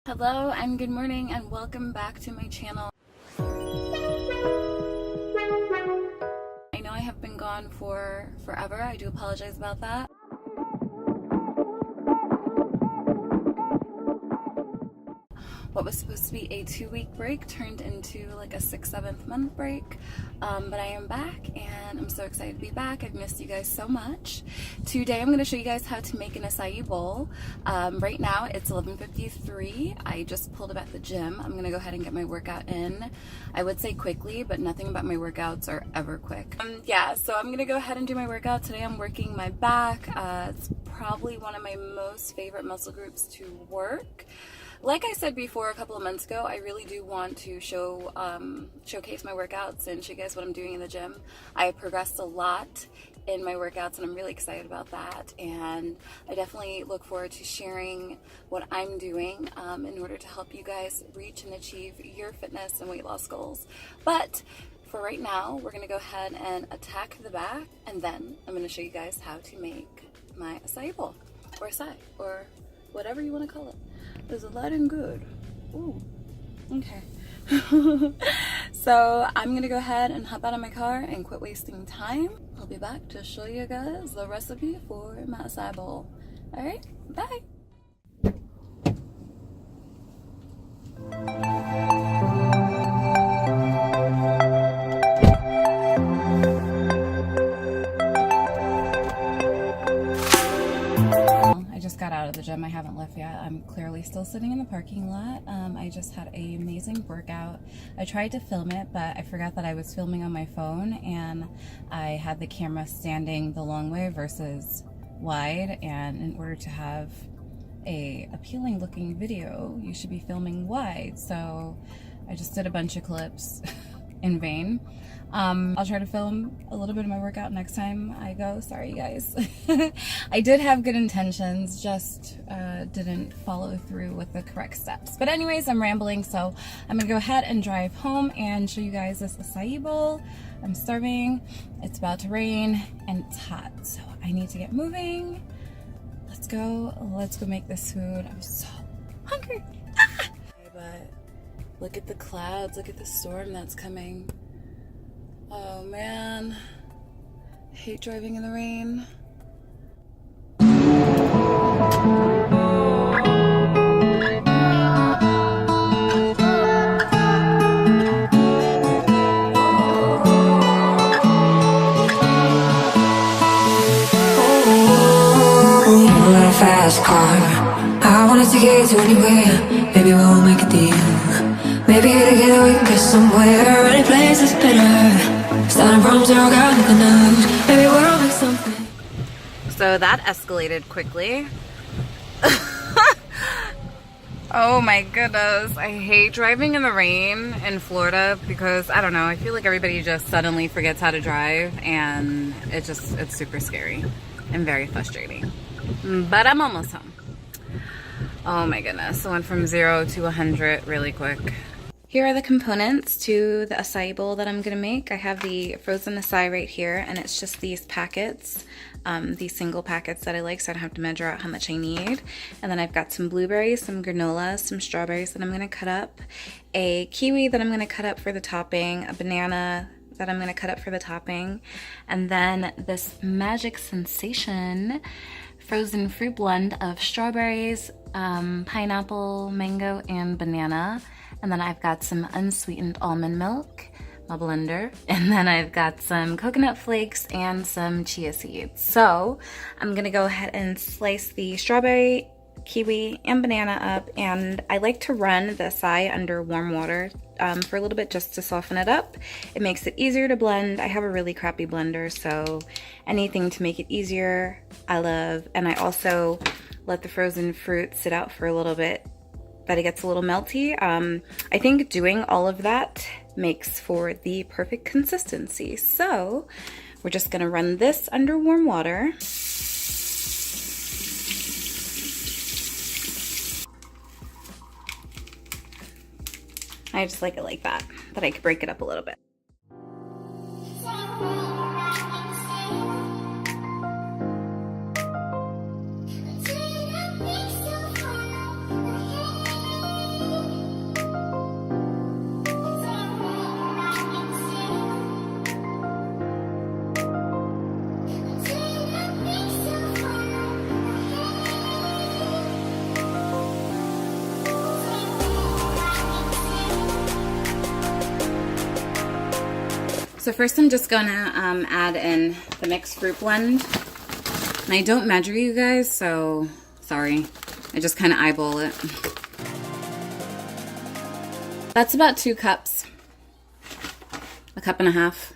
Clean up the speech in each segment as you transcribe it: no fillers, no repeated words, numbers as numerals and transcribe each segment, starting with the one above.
Hello and good morning and welcome back to my channel. I know I have been gone for forever. I do apologize about that. What was supposed to be a 2-week break turned into like a 6-7 month break, but I am back and I'm so excited to be back. I've missed you guys so much. Today I'm going to show you guys how to make an acai bowl. Right now it's 11:53. I just pulled up at the gym. I'm going to go ahead and get my workout in. I would say quickly, but nothing about my workouts are ever quick. Yeah, so I'm going to go ahead and do my workout. Today I'm working my back. It's probably one of my most favorite muscle groups to work. Like I said before a couple of months ago, I really do want to showcase my workouts and show you guys what I'm doing in the gym. I have progressed a lot in my workouts and I'm really excited about that, and I definitely look forward to sharing what I'm doing in order to help you guys reach and achieve your fitness and weight loss goals. But for right now, we're going to go ahead and attack the back, and then I'm going to show you guys how to make my acai bowl, or acai, or whatever you want to call it. There's a lot in good. Ooh, okay. So I'm gonna go ahead and hop out of my car and quit wasting time. I'll be back to show you guys the recipe for my acai bowl. All right, bye. Got out of the gym. I haven't left yet. I'm clearly still sitting in the parking lot. I just had an amazing workout. I tried to film it, but I forgot that I was filming on my phone, and I had the camera standing the long way versus wide, and in order to have a appealing looking video, you should be filming wide. So I just did a bunch of clips in vain. I'll try to film a little bit of my workout next time I go. Sorry guys. I did have good intentions, just didn't follow through with the correct steps. But anyways, I'm rambling, so I'm gonna go ahead and drive home and show you guys this acai bowl. I'm starving, it's about to rain, and it's hot, so I need to get moving. Let's go make this food. I'm so hungry. But look at the clouds, look at the storm that's coming. Oh man, I hate driving in the rain. Fast car, I wanna take it to anywhere. Maybe we'll make a deal. Maybe together we can get somewhere. Any place is better. Starting from zero, got nothing to lose. Maybe we'll make something. So that escalated quickly. Oh my goodness, I hate driving in the rain in Florida because I don't know, I feel like everybody just suddenly forgets how to drive, and it's super scary and very frustrating. But I'm almost home. Oh my goodness, I went from 0 to 100 really quick. Here are the components to the acai bowl that I'm gonna make. I have the frozen acai right here, and it's just these packets, these single packets that I like, so I don't have to measure out how much I need. And then I've got some blueberries, some granola, some strawberries that I'm gonna cut up, a kiwi that I'm gonna cut up for the topping, a banana that I'm gonna cut up for the topping, and then this magic sensation frozen fruit blend of strawberries, pineapple, mango, and banana. And then I've got some unsweetened almond milk, my blender. And then I've got some coconut flakes and some chia seeds. So I'm gonna go ahead and slice the strawberry, kiwi, and banana up. And I like to run the acai under warm water for a little bit just to soften it up. It makes it easier to blend. I have a really crappy blender, so anything to make it easier, I love. And I also let the frozen fruit sit out for a little bit, that it gets a little melty. I think doing all of that makes for the perfect consistency. So we're just gonna run this under warm water. I just like it like that, but I could break it up a little bit. So first I'm just gonna add in the mixed fruit blend. And I don't measure, you guys, so sorry. I just kind of eyeball it. That's about 2 cups. A cup and a half.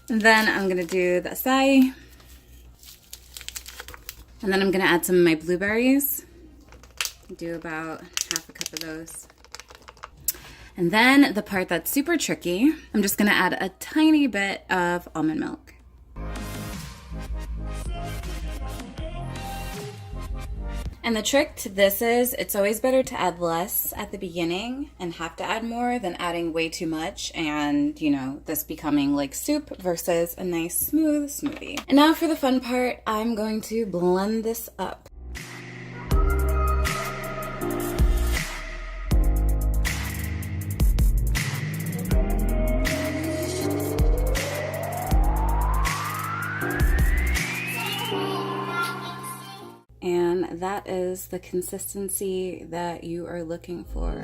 And then I'm gonna do the acai. And then I'm gonna add some of my blueberries. Do about half a cup of those. And then the part that's super tricky, I'm just gonna add a tiny bit of almond milk. And the trick to this is, it's always better to add less at the beginning and have to add more than adding way too much and, you know, this becoming like soup versus a nice smooth smoothie. And now for the fun part, I'm going to blend this up. And that is the consistency that you are looking for.